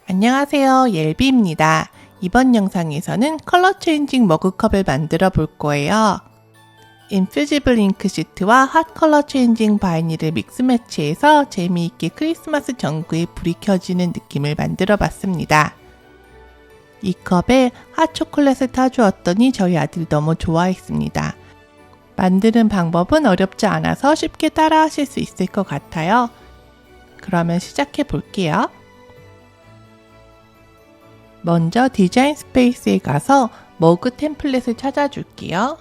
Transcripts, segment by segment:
안녕하세요, 옐비입니다. 이번 영상에서는 컬러 체인징 머그컵을 만들어 볼 거예요. 인퓨지블 잉크 시트와 핫 컬러 체인징 바이닐을 믹스 매치해서 재미있게 크리스마스 전구에 불이 켜지는 느낌을 만들어 봤습니다. 이 컵에 핫 초콜릿을 타주었더니 저희 아들이 너무 좋아했습니다. 만드는 방법은 어렵지 않아서 쉽게 따라 하실 수 있을 것 같아요. 그러면 시작해 볼게요. 먼저 디자인 스페이스에 가서 머그 템플릿을 찾아줄게요.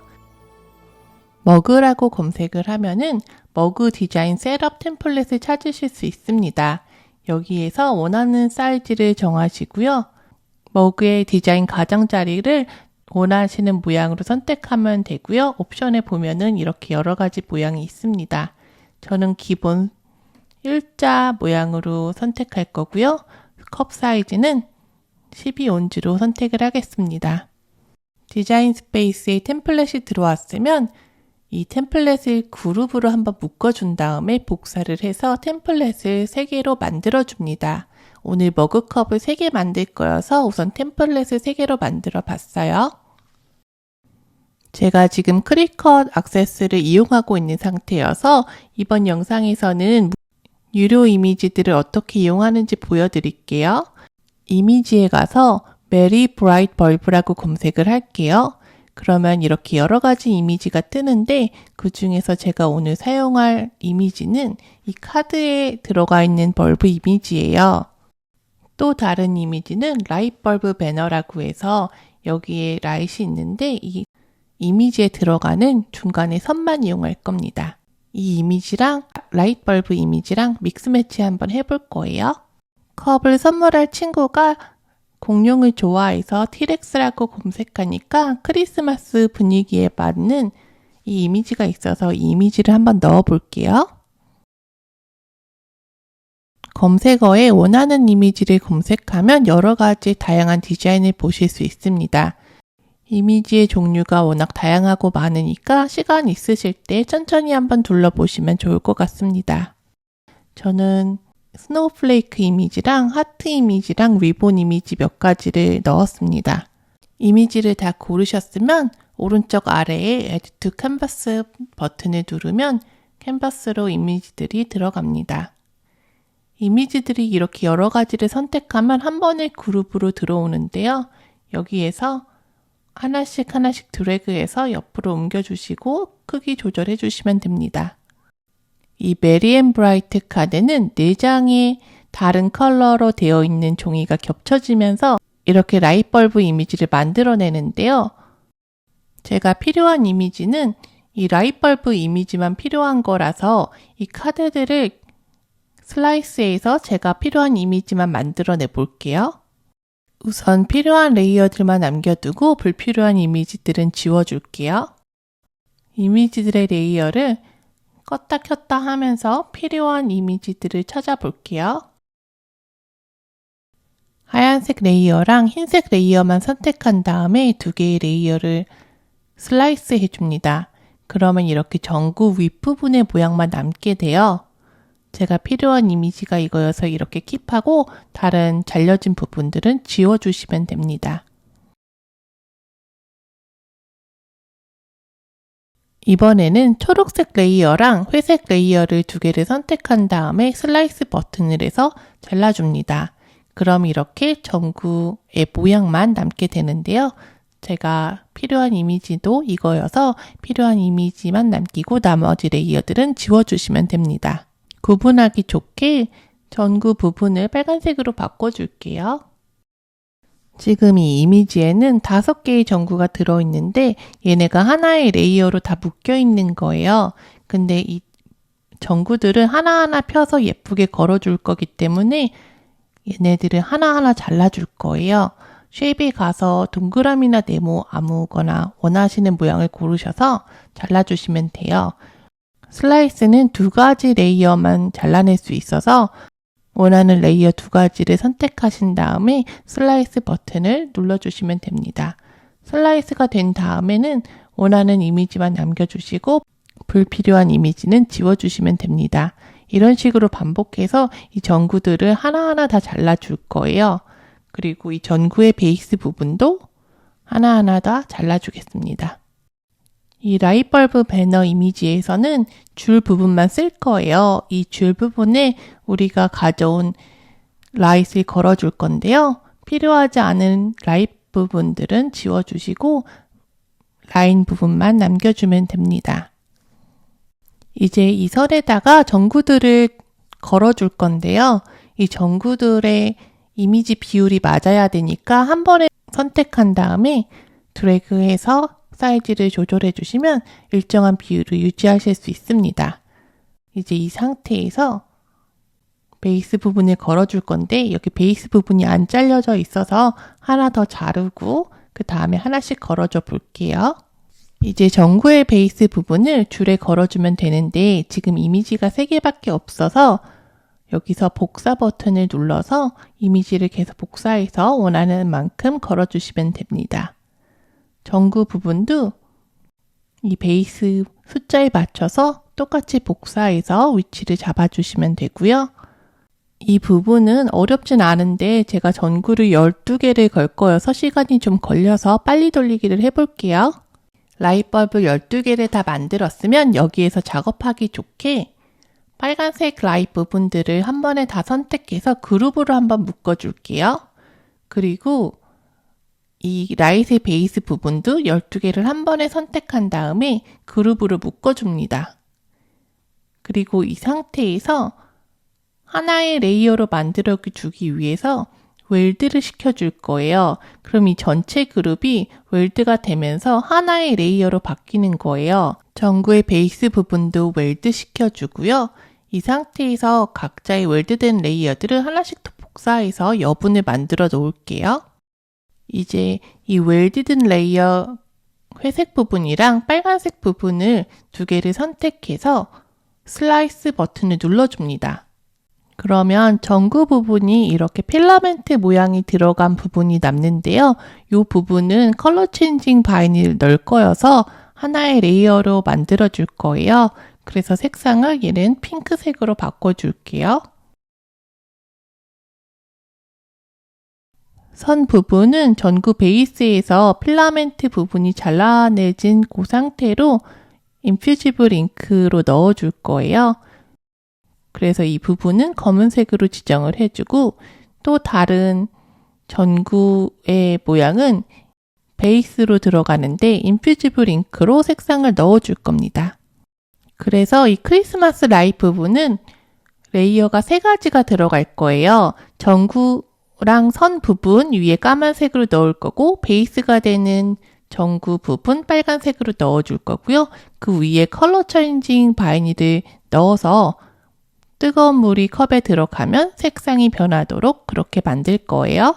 머그라고 검색을 하면은 머그 디자인 셋업 템플릿을 찾으실 수 있습니다. 여기에서 원하는 사이즈를 정하시고요. 머그의 디자인 가장자리를 원하시는 모양으로 선택하면 되고요. 옵션에 보면은 이렇게 여러 가지 모양이 있습니다. 저는 기본 일자 모양으로 선택할 거고요. 컵 사이즈는 12온즈로 선택을 하겠습니다. 디자인 스페이스에 템플릿이 들어왔으면 이 템플릿을 그룹으로 한번 묶어준 다음에 복사를 해서 템플릿을 3개로 만들어줍니다. 오늘 머그컵을 3개 만들 거여서 우선 템플릿을 3개로 만들어 봤어요. 제가 지금 크리컷 액세스를 이용하고 있는 상태여서 이번 영상에서는 유료 이미지들을 어떻게 이용하는지 보여드릴게요. 이미지에 가서 메리 브라이트 벌브라고 검색을 할게요. 그러면 이렇게 여러 가지 이미지가 뜨는데 그 중에서 제가 오늘 사용할 이미지는 이 카드에 들어가 있는 벌브 이미지예요. 또 다른 이미지는 라이트 벌브 배너라고 해서 여기에 라이트이 있는데 이 이미지에 들어가는 중간에 선만 이용할 겁니다. 이 이미지랑 라이트 벌브 이미지랑 믹스 매치 한번 해볼 거예요. 컵을 선물할 친구가 공룡을 좋아해서 티렉스라고 검색하니까 크리스마스 분위기에 맞는 이 이미지가 있어서 이 이미지를 한번 넣어 볼게요. 검색어에 원하는 이미지를 검색하면 여러 가지 다양한 디자인을 보실 수 있습니다. 이미지의 종류가 워낙 다양하고 많으니까 시간 있으실 때 천천히 한번 둘러보시면 좋을 것 같습니다. 저는 스노우플레이크 이미지랑 하트 이미지랑 리본 이미지 몇 가지를 넣었습니다. 이미지를 다 고르셨으면 오른쪽 아래에 Add to Canvas 버튼을 누르면 캔버스로 이미지들이 들어갑니다. 이미지들이 이렇게 여러 가지를 선택하면 한 번에 그룹으로 들어오는데요. 여기에서 하나씩 드래그해서 옆으로 옮겨주시고 크기 조절해 주시면 됩니다. 이 메리 앤 브라이트 카드는 4장의 다른 컬러로 되어 있는 종이가 겹쳐지면서 이렇게 라이트 벌브 이미지를 만들어내는데요. 제가 필요한 이미지는 이 라이트 벌브 이미지만 필요한 거라서 이 카드들을 슬라이스해서 제가 필요한 이미지만 만들어내 볼게요. 우선 필요한 레이어들만 남겨두고 불필요한 이미지들은 지워줄게요. 이미지들의 레이어를 껐다 켰다 하면서 필요한 이미지들을 찾아볼게요. 하얀색 레이어랑 흰색 레이어만 선택한 다음에 2개의 레이어를 슬라이스 해줍니다. 그러면 이렇게 전구 윗부분의 모양만 남게 돼요. 제가 필요한 이미지가 이거여서 이렇게 킵하고 다른 잘려진 부분들은 지워주시면 됩니다. 이번에는 초록색 레이어랑 회색 레이어를 2개를 선택한 다음에 슬라이스 버튼을 해서 잘라줍니다. 그럼 이렇게 전구의 모양만 남게 되는데요. 제가 필요한 이미지도 이거여서 필요한 이미지만 남기고 나머지 레이어들은 지워주시면 됩니다. 구분하기 좋게 전구 부분을 빨간색으로 바꿔줄게요. 지금 이 이미지에는 5개의 전구가 들어있는데 얘네가 하나의 레이어로 다 묶여 있는 거예요. 근데 이 전구들을 하나하나 펴서 예쁘게 걸어줄 거기 때문에 얘네들을 하나하나 잘라줄 거예요. 쉐입에 가서 동그라미나 네모 아무거나 원하시는 모양을 고르셔서 잘라주시면 돼요. 슬라이스는 2가지 레이어만 잘라낼 수 있어서 원하는 레이어 2가지를 선택하신 다음에 슬라이스 버튼을 눌러주시면 됩니다. 슬라이스가 된 다음에는 원하는 이미지만 남겨주시고 불필요한 이미지는 지워주시면 됩니다. 이런 식으로 반복해서 이 전구들을 하나하나 다 잘라줄 거예요. 그리고 이 전구의 베이스 부분도 하나하나 다 잘라주겠습니다. 이 라이트벌브 배너 이미지에서는 줄 부분만 쓸 거예요. 이 줄 부분에 우리가 가져온 라이트를 걸어줄 건데요. 필요하지 않은 라이트 부분들은 지워주시고 라인 부분만 남겨주면 됩니다. 이제 이 선에다가 전구들을 걸어줄 건데요. 이 전구들의 이미지 비율이 맞아야 되니까 한 번에 선택한 다음에 드래그해서 사이즈를 조절해 주시면 일정한 비율을 유지하실 수 있습니다. 이제 이 상태에서 베이스 부분을 걸어줄 건데 여기 베이스 부분이 안 잘려져 있어서 하나 더 자르고 그 다음에 하나씩 걸어줘 볼게요. 이제 전구의 베이스 부분을 줄에 걸어주면 되는데 지금 이미지가 3개밖에 없어서 여기서 복사 버튼을 눌러서 이미지를 계속 복사해서 원하는 만큼 걸어주시면 됩니다. 전구 부분도 이 베이스 숫자에 맞춰서 똑같이 복사해서 위치를 잡아주시면 되고요. 이 부분은 어렵진 않은데 제가 전구를 12개를 걸 거여서 시간이 좀 걸려서 빨리 돌리기를 해볼게요. 라이트벌브 12개를 다 만들었으면 여기에서 작업하기 좋게 빨간색 라이트 부분들을 한 번에 다 선택해서 그룹으로 한번 묶어줄게요. 그리고 이 라이트의 베이스 부분도 12개를 한 번에 선택한 다음에 그룹으로 묶어줍니다. 그리고 이 상태에서 하나의 레이어로 만들어 주기 위해서 웰드를 시켜줄 거예요. 그럼 이 전체 그룹이 웰드가 되면서 하나의 레이어로 바뀌는 거예요. 전구의 베이스 부분도 웰드 시켜주고요. 이 상태에서 각자의 웰드된 레이어들을 하나씩 더 복사해서 여분을 만들어 놓을게요. 이제 이 웰드된 레이어 회색 부분이랑 빨간색 부분을 2개를 선택해서 슬라이스 버튼을 눌러줍니다. 그러면 전구 부분이 이렇게 필라멘트 모양이 들어간 부분이 남는데요. 이 부분은 컬러 체인징 바이닐을 넣을 거여서 하나의 레이어로 만들어 줄 거예요. 그래서 색상을 얘는 핑크색으로 바꿔줄게요. 선 부분은 전구 베이스에서 필라멘트 부분이 잘라내진 그 상태로 인퓨지블 잉크로 넣어줄 거예요. 그래서 이 부분은 검은색으로 지정을 해주고 또 다른 전구의 모양은 베이스로 들어가는데 인퓨지블 잉크로 색상을 넣어줄 겁니다. 그래서 이 크리스마스 라이트 부분은 레이어가 3가지가 들어갈 거예요. 전구랑 선 부분 위에 까만색으로 넣을 거고 베이스가 되는 전구 부분 빨간색으로 넣어줄 거고요. 그 위에 컬러 체인징 바이닐을 넣어서 뜨거운 물이 컵에 들어가면 색상이 변하도록 그렇게 만들 거예요.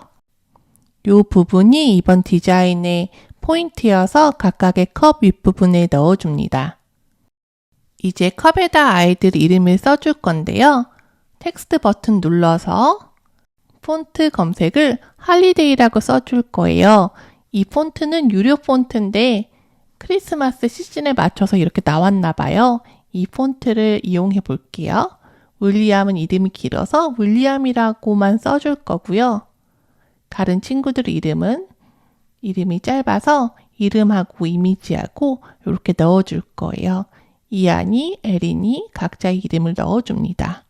이 부분이 이번 디자인의 포인트여서 각각의 컵 윗부분에 넣어줍니다. 이제 컵에다 아이들 이름을 써줄 건데요. 텍스트 버튼 눌러서 폰트 검색을 할리데이라고 써줄 거예요. 이 폰트는 유료 폰트인데 크리스마스 시즌에 맞춰서 이렇게 나왔나 봐요. 이 폰트를 이용해 볼게요. 윌리엄은 이름이 길어서 윌리엄이라고만 써줄 거고요. 다른 친구들 이름이 짧아서 이름하고 이미지하고 이렇게 넣어줄 거예요. 이안이, 에린이 각자의 이름을 넣어줍니다.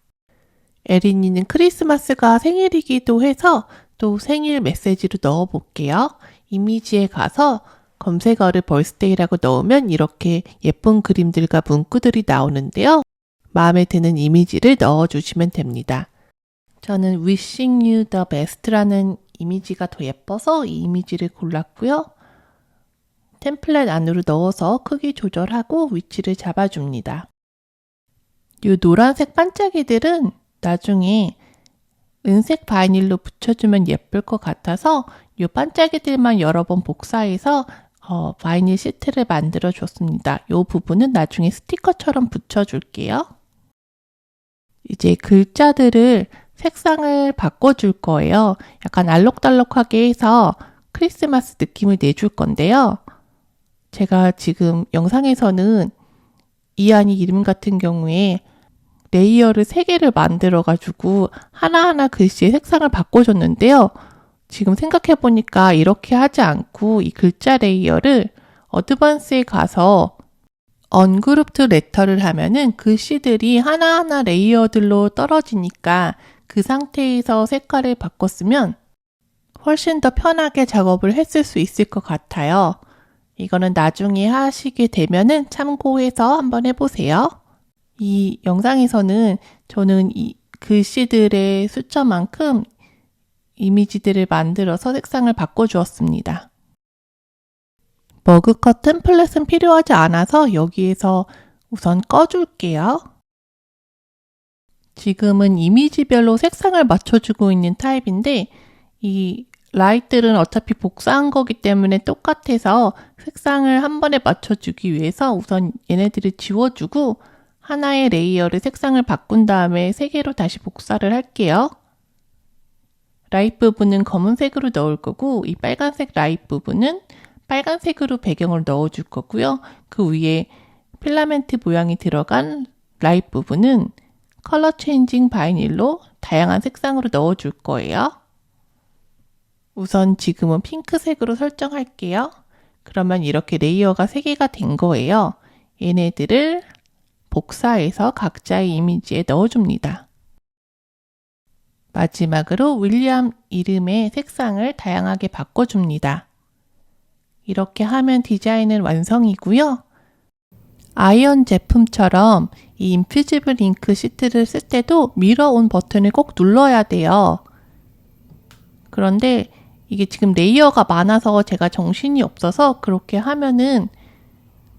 에린이는 크리스마스가 생일이기도 해서 또 생일 메시지로 넣어볼게요. 이미지에 가서 검색어를 벌스데이라고 넣으면 이렇게 예쁜 그림들과 문구들이 나오는데요. 마음에 드는 이미지를 넣어주시면 됩니다. 저는 Wishing You the Best라는 이미지가 더 예뻐서 이 이미지를 골랐고요. 템플릿 안으로 넣어서 크기 조절하고 위치를 잡아줍니다. 이 노란색 반짝이들은 나중에 은색 바이닐로 붙여주면 예쁠 것 같아서 이 반짝이들만 여러 번 복사해서 바이닐 시트를 만들어 줬습니다. 이 부분은 나중에 스티커처럼 붙여줄게요. 이제 글자들을 색상을 바꿔줄 거예요. 약간 알록달록하게 해서 크리스마스 느낌을 내줄 건데요. 제가 지금 영상에서는 이안이 이름 같은 경우에 레이어를 3개를 만들어가지고 하나하나 글씨의 색상을 바꿔줬는데요. 지금 생각해보니까 이렇게 하지 않고 이 글자 레이어를 어드밴스에 가서 언그룹드 레터를 하면은 글씨들이 하나하나 레이어들로 떨어지니까 그 상태에서 색깔을 바꿨으면 훨씬 더 편하게 작업을 했을 수 있을 것 같아요. 이거는 나중에 하시게 되면은 참고해서 한번 해보세요. 이 영상에서는 저는 이 글씨들의 숫자만큼 이미지들을 만들어서 색상을 바꿔주었습니다. 머그컵 템플릿은 필요하지 않아서 여기에서 우선 꺼줄게요. 지금은 이미지별로 색상을 맞춰주고 있는 타입인데 이 라이트들은 어차피 복사한 거기 때문에 똑같아서 색상을 한 번에 맞춰주기 위해서 우선 얘네들을 지워주고 하나의 레이어를 색상을 바꾼 다음에 세 개로 다시 복사를 할게요. 라이트 부분은 검은색으로 넣을 거고 이 빨간색 라이트 부분은 빨간색으로 배경을 넣어줄 거고요. 그 위에 필라멘트 모양이 들어간 라이트 부분은 컬러 체인징 바이닐로 다양한 색상으로 넣어줄 거예요. 우선 지금은 핑크색으로 설정할게요. 그러면 이렇게 레이어가 3개가 된 거예요. 얘네들을 복사해서 각자의 이미지에 넣어줍니다. 마지막으로 윌리엄 이름의 색상을 다양하게 바꿔줍니다. 이렇게 하면 디자인은 완성이고요. 아이언 제품처럼 이 인피지블 잉크 시트를 쓸 때도 미러 온 버튼을 꼭 눌러야 돼요. 그런데 이게 지금 레이어가 많아서 제가 정신이 없어서 그렇게 하면은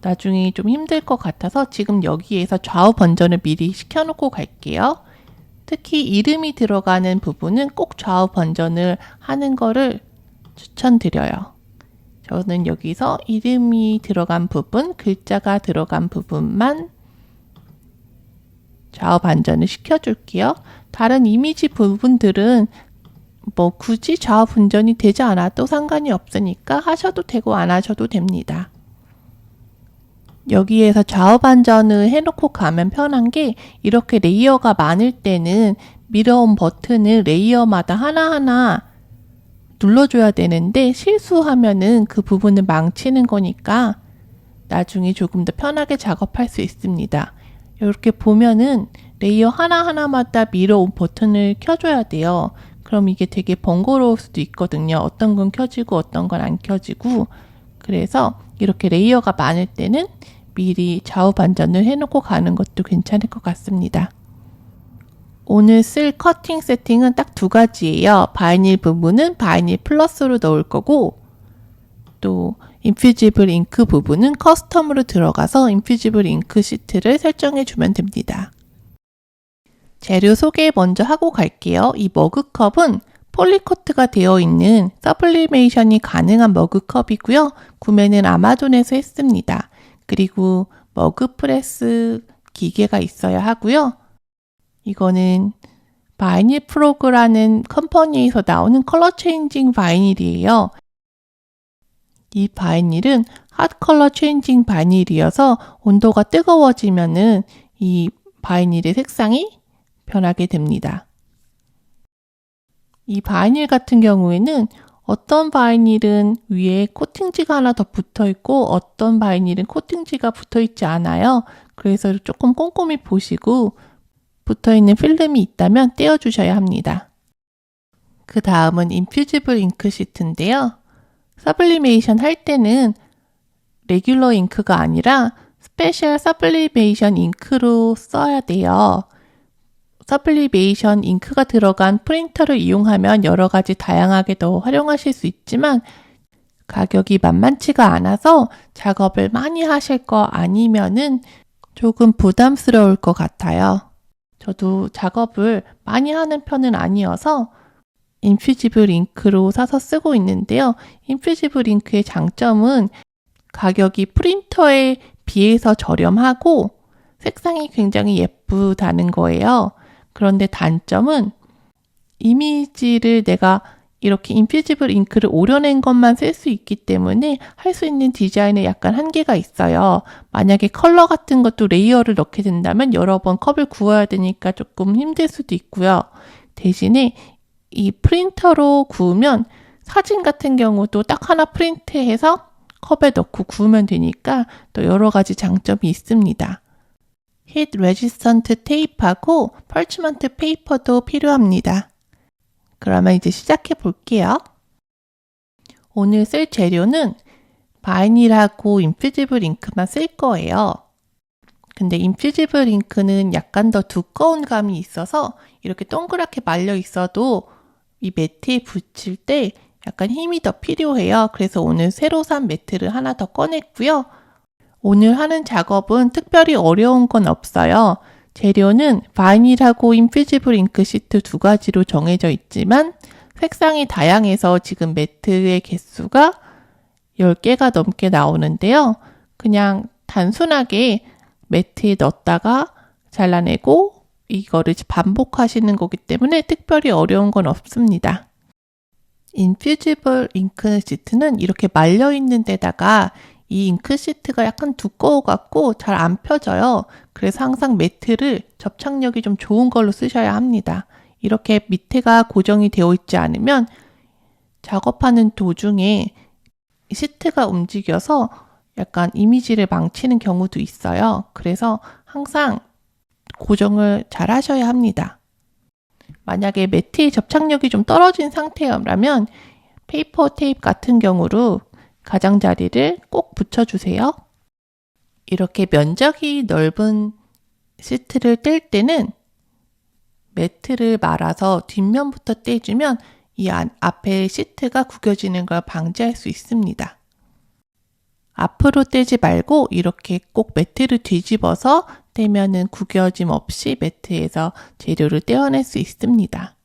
나중에 좀 힘들 것 같아서 지금 여기에서 좌우 번전을 미리 시켜놓고 갈게요. 특히 이름이 들어가는 부분은 꼭 좌우 번전을 하는 거를 추천드려요. 저는 여기서 이름이 들어간 부분, 글자가 들어간 부분만 좌우 반전을 시켜줄게요. 다른 이미지 부분들은 뭐 굳이 좌우 분전이 되지 않아도 상관이 없으니까 하셔도 되고 안 하셔도 됩니다. 여기에서 좌우 반전을 해놓고 가면 편한 게 이렇게 레이어가 많을 때는 미러온 버튼을 레이어마다 하나하나 눌러줘야 되는데 실수하면은 그 부분을 망치는 거니까 나중에 조금 더 편하게 작업할 수 있습니다. 이렇게 보면은 레이어 하나하나마다 미러온 버튼을 켜줘야 돼요. 그럼 이게 되게 번거로울 수도 있거든요. 어떤 건 켜지고 어떤 건 안 켜지고. 그래서 이렇게 레이어가 많을 때는 미리 좌우 반전을 해놓고 가는 것도 괜찮을 것 같습니다. 오늘 쓸 커팅 세팅은 딱 2가지예요. 바이닐 부분은 바이닐 플러스로 넣을 거고 또 인퓨지블 잉크 부분은 커스텀으로 들어가서 인퓨지블 잉크 시트를 설정해 주면 됩니다. 재료 소개 먼저 하고 갈게요. 이 머그컵은 폴리코트가 되어 있는 서블리메이션이 가능한 머그컵이고요. 구매는 아마존에서 했습니다. 그리고 머그프레스 기계가 있어야 하고요. 이거는 바이닐 프로그라는 컴퍼니에서 나오는 컬러 체인징 바이닐이에요. 이 바이닐은 핫 컬러 체인징 바이닐이어서 온도가 뜨거워지면은 이 바이닐의 색상이 변하게 됩니다. 이 바이닐 같은 경우에는 어떤 바이닐은 위에 코팅지가 하나 더 붙어 있고 어떤 바이닐은 코팅지가 붙어 있지 않아요. 그래서 조금 꼼꼼히 보시고 붙어 있는 필름이 있다면 떼어 주셔야 합니다. 그 다음은 인퓨지블 잉크 시트인데요. 서블리메이션 할 때는 레귤러 잉크가 아니라 스페셜 서블리메이션 잉크로 써야 돼요. 서블리메이션 잉크가 들어간 프린터를 이용하면 여러 가지 다양하게 더 활용하실 수 있지만 가격이 만만치가 않아서 작업을 많이 하실 거 아니면은 조금 부담스러울 것 같아요. 저도 작업을 많이 하는 편은 아니어서 인퓨지블 잉크로 사서 쓰고 있는데요. 인퓨지블 잉크의 장점은 가격이 프린터에 비해서 저렴하고 색상이 굉장히 예쁘다는 거예요. 그런데 단점은 이미지를 내가 이렇게 인퓨지블 잉크를 오려낸 것만 쓸 수 있기 때문에 할 수 있는 디자인에 약간 한계가 있어요. 만약에 컬러 같은 것도 레이어를 넣게 된다면 여러 번 컵을 구워야 되니까 조금 힘들 수도 있고요. 대신에 이 프린터로 구우면 사진 같은 경우도 딱 하나 프린트해서 컵에 넣고 구우면 되니까 또 여러 가지 장점이 있습니다. 힛 레지스턴트 테이프하고 펄치먼트 페이퍼도 필요합니다. 그러면 이제 시작해 볼게요. 오늘 쓸 재료는 바이닐하고 인퓨지블 잉크만 쓸 거예요. 근데 인퓨지블 잉크는 약간 더 두꺼운 감이 있어서 이렇게 동그랗게 말려 있어도 이 매트에 붙일 때 약간 힘이 더 필요해요. 그래서 오늘 새로 산 매트를 하나 더 꺼냈고요. 오늘 하는 작업은 특별히 어려운 건 없어요. 재료는 바이닐하고 인퓨지블 잉크 시트 두 가지로 정해져 있지만 색상이 다양해서 지금 매트의 개수가 10개가 넘게 나오는데요. 그냥 단순하게 매트에 넣었다가 잘라내고 이거를 반복하시는 거기 때문에 특별히 어려운 건 없습니다. 인퓨지블 잉크 시트는 이렇게 말려있는 데다가 이 잉크 시트가 약간 두꺼워갖고 잘 안 펴져요. 그래서 항상 매트를 접착력이 좀 좋은 걸로 쓰셔야 합니다. 이렇게 밑에가 고정이 되어 있지 않으면 작업하는 도중에 시트가 움직여서 약간 이미지를 망치는 경우도 있어요. 그래서 항상 고정을 잘 하셔야 합니다. 만약에 매트의 접착력이 좀 떨어진 상태라면 페이퍼 테이프 같은 경우로 가장자리를 꼭 붙여주세요. 이렇게 면적이 넓은 시트를 뗄 때는 매트를 말아서 뒷면부터 떼주면 이 앞에 시트가 구겨지는 걸 방지할 수 있습니다. 앞으로 떼지 말고 이렇게 꼭 매트를 뒤집어서 떼면은 구겨짐 없이 매트에서 재료를 떼어낼 수 있습니다.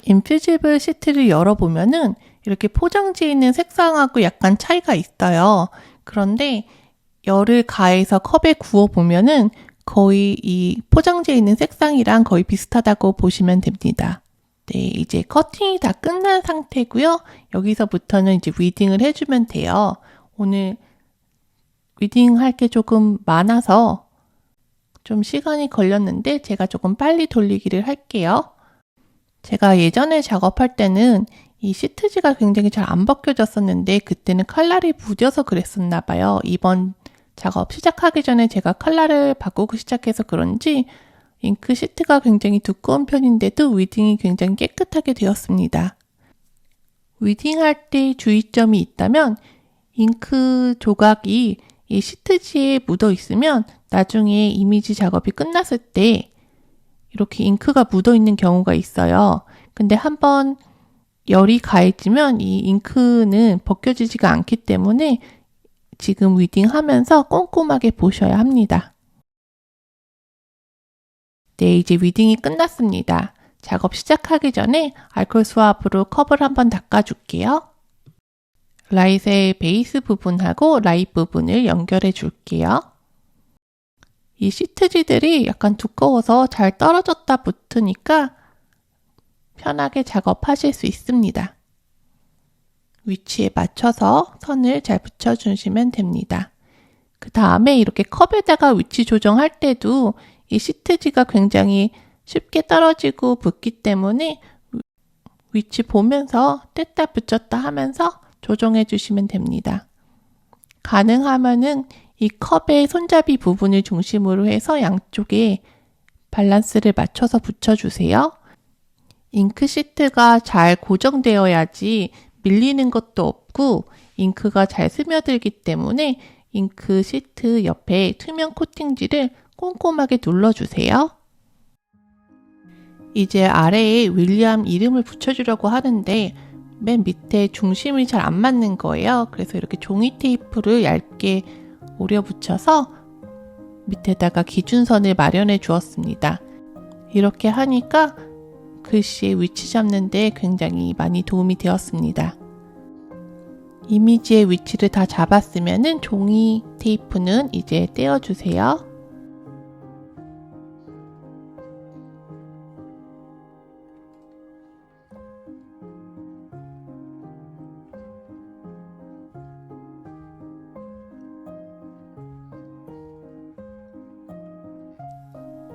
인퓨지블 시트를 열어보면은 이렇게 포장지에 있는 색상하고 약간 차이가 있어요. 그런데 열을 가해서 컵에 구워보면은 거의 이 포장지에 있는 색상이랑 거의 비슷하다고 보시면 됩니다. 네, 이제 커팅이 다 끝난 상태고요. 여기서부터는 이제 위딩을 해주면 돼요. 오늘 위딩 할 게 조금 많아서 좀 시간이 걸렸는데 제가 조금 빨리 돌리기를 할게요. 제가 예전에 작업할 때는 이 시트지가 굉장히 잘 안 벗겨졌었는데 그때는 칼날이 무뎌서 그랬었나 봐요. 이번 작업 시작하기 전에 제가 칼날을 바꾸고 시작해서 그런지 잉크 시트가 굉장히 두꺼운 편인데도 위딩이 굉장히 깨끗하게 되었습니다. 위딩할 때 주의점이 있다면 잉크 조각이 이 시트지에 묻어 있으면 나중에 이미지 작업이 끝났을 때 이렇게 잉크가 묻어 있는 경우가 있어요. 근데 한번 열이 가해지면 이 잉크는 벗겨지지가 않기 때문에 지금 위딩하면서 꼼꼼하게 보셔야 합니다. 네, 이제 위딩이 끝났습니다. 작업 시작하기 전에 알코올 수압으로 컵을 한번 닦아줄게요. 라잇의 베이스 부분하고 라잇 부분을 연결해 줄게요. 이 시트지들이 약간 두꺼워서 잘 떨어졌다 붙으니까 편하게 작업하실 수 있습니다. 위치에 맞춰서 선을 잘 붙여주시면 됩니다. 그 다음에 이렇게 컵에다가 위치 조정할 때도 이 시트지가 굉장히 쉽게 떨어지고 붙기 때문에 위치 보면서 뗐다 붙였다 하면서 조정해 주시면 됩니다. 가능하면은 이 컵의 손잡이 부분을 중심으로 해서 양쪽에 밸런스를 맞춰서 붙여주세요. 잉크 시트가 잘 고정되어야지 밀리는 것도 없고 잉크가 잘 스며들기 때문에 잉크 시트 옆에 투명 코팅지를 꼼꼼하게 눌러주세요. 이제 아래에 윌리엄 이름을 붙여주려고 하는데 맨 밑에 중심이 잘 안 맞는 거예요. 그래서 이렇게 종이 테이프를 얇게 오려 붙여서 밑에다가 기준선을 마련해 주었습니다. 이렇게 하니까 글씨의 위치 잡는 데 굉장히 많이 도움이 되었습니다. 이미지의 위치를 다 잡았으면 종이 테이프는 이제 떼어주세요.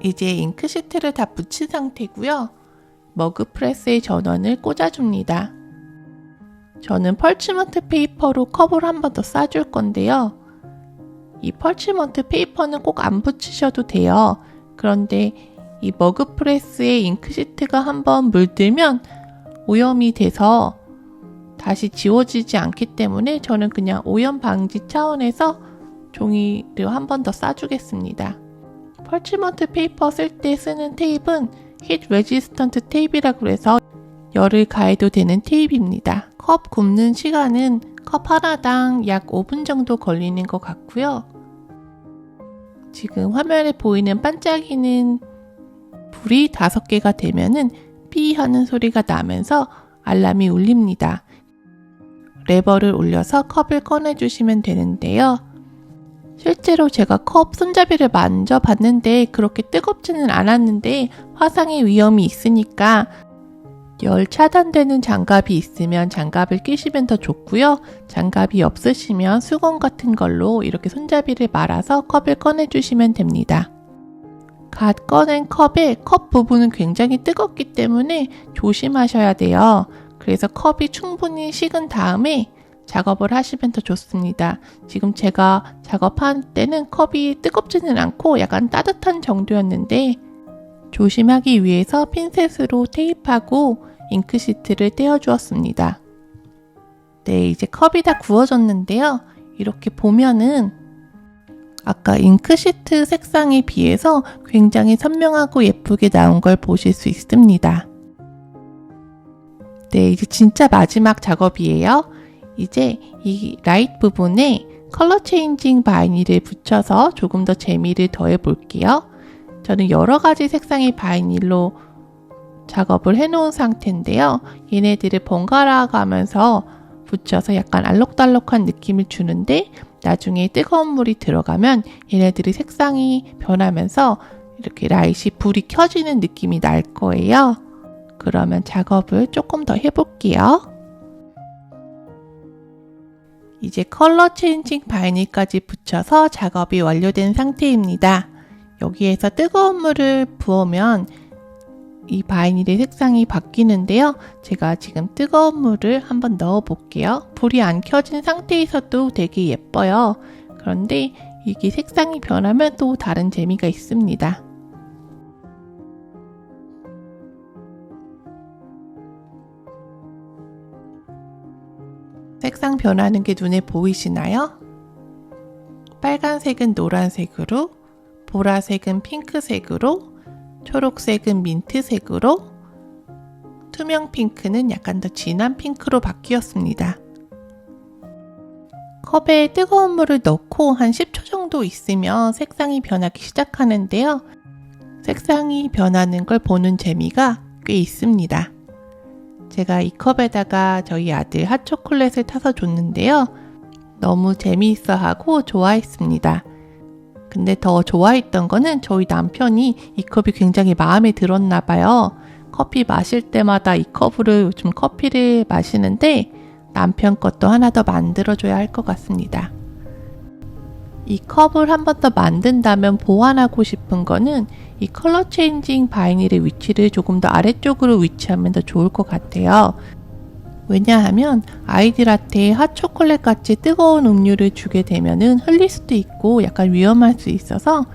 이제 잉크 시트를 다 붙인 상태고요. 머그 프레스의 전원을 꽂아줍니다. 저는 펄치먼트 페이퍼로 컵을 한 번 더 싸줄 건데요. 이 펄치먼트 페이퍼는 꼭 안 붙이셔도 돼요. 그런데 이 머그 프레스에 잉크시트가 한번 물들면 오염이 돼서 다시 지워지지 않기 때문에 저는 그냥 오염 방지 차원에서 종이를 한 번 더 싸주겠습니다. 펄치먼트 페이퍼 쓸 때 쓰는 테이프는 히트 레지스턴트 테이프라고 해서 열을 가해도 되는 테이프입니다. 컵 굽는 시간은 컵 하나당 약 5분 정도 걸리는 것 같고요. 지금 화면에 보이는 반짝이는 불이 5개가 되면은 삐 하는 소리가 나면서 알람이 울립니다. 레버를 올려서 컵을 꺼내주시면 되는데요. 실제로 제가 컵 손잡이를 만져봤는데 그렇게 뜨겁지는 않았는데 화상의 위험이 있으니까 열 차단되는 장갑이 있으면 장갑을 끼시면 더 좋고요. 장갑이 없으시면 수건 같은 걸로 이렇게 손잡이를 말아서 컵을 꺼내주시면 됩니다. 갓 꺼낸 컵의 컵 부분은 굉장히 뜨겁기 때문에 조심하셔야 돼요. 그래서 컵이 충분히 식은 다음에 작업을 하시면 더 좋습니다. 지금 제가 작업한 때는 컵이 뜨겁지는 않고 약간 따뜻한 정도였는데 조심하기 위해서 핀셋으로 테이프하고 잉크시트를 떼어주었습니다. 네, 이제 컵이 다 구워졌는데요. 이렇게 보면은 아까 잉크시트 색상에 비해서 굉장히 선명하고 예쁘게 나온 걸 보실 수 있습니다. 네, 이제 진짜 마지막 작업이에요. 이제 이 라이트 부분에 컬러 체인징 바이닐을 붙여서 조금 더 재미를 더해 볼게요. 저는 여러 가지 색상의 바이닐로 작업을 해놓은 상태인데요. 얘네들을 번갈아 가면서 붙여서 약간 알록달록한 느낌을 주는데 나중에 뜨거운 물이 들어가면 얘네들이 색상이 변하면서 이렇게 라이트이 불이 켜지는 느낌이 날 거예요. 그러면 작업을 조금 더 해볼게요. 이제 컬러 체인징 바이닐까지 붙여서 작업이 완료된 상태입니다. 여기에서 뜨거운 물을 부으면 이 바이닐의 색상이 바뀌는데요. 제가 지금 뜨거운 물을 한번 넣어 볼게요. 불이 안 켜진 상태에서도 되게 예뻐요. 그런데 이게 색상이 변하면 또 다른 재미가 있습니다. 색상 변하는 게 눈에 보이시나요? 빨간색은 노란색으로, 보라색은 핑크색으로, 초록색은 민트색으로, 투명 핑크는 약간 더 진한 핑크로 바뀌었습니다. 컵에 뜨거운 물을 넣고 한 10초 정도 있으면 색상이 변하기 시작하는데요. 색상이 변하는 걸 보는 재미가 꽤 있습니다. 제가 이 컵에다가 저희 아들 핫초콜릿을 타서 줬는데요. 너무 재미있어 하고 좋아했습니다. 근데 더 좋아했던 거는 저희 남편이 이 컵이 굉장히 마음에 들었나 봐요. 커피 마실 때마다 이 컵으로 요즘 커피를 마시는데 남편 것도 하나 더 만들어줘야 할 것 같습니다. 이 컵을 한 번 더 만든다면 보완하고 싶은 거는 이 컬러 체인징 바이닐의 위치를 조금 더 아래쪽으로 위치하면 더 좋을 것 같아요. 왜냐하면 아이들한테 핫초콜릿 같이 뜨거운 음료를 주게 되면은 흘릴 수도 있고 약간 위험할 수 있어서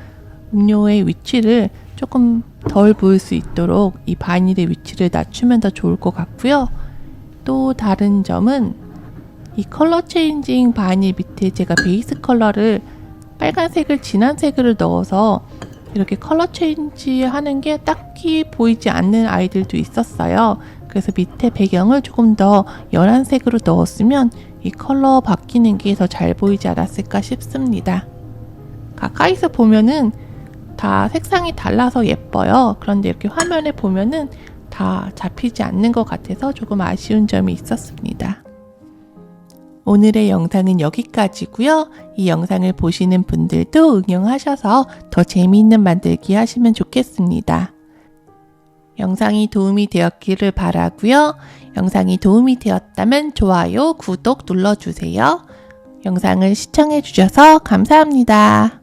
음료의 위치를 조금 덜 보일 수 있도록 이 바이닐의 위치를 낮추면 더 좋을 것 같고요. 또 다른 점은 이 컬러 체인징 바이닐 밑에 제가 베이스 컬러를 빨간색을 진한 색으로 넣어서 이렇게 컬러 체인지 하는 게 딱히 보이지 않는 아이들도 있었어요. 그래서 밑에 배경을 조금 더 연한 색으로 넣었으면 이 컬러 바뀌는 게 더 잘 보이지 않았을까 싶습니다. 가까이서 보면은 다 색상이 달라서 예뻐요. 그런데 이렇게 화면에 보면은 다 잡히지 않는 것 같아서 조금 아쉬운 점이 있었습니다. 오늘의 영상은 여기까지고요. 이 영상을 보시는 분들도 응용하셔서 더 재미있는 만들기 하시면 좋겠습니다. 영상이 도움이 되었기를 바라고요. 영상이 도움이 되었다면 좋아요, 구독 눌러주세요. 영상을 시청해 주셔서 감사합니다.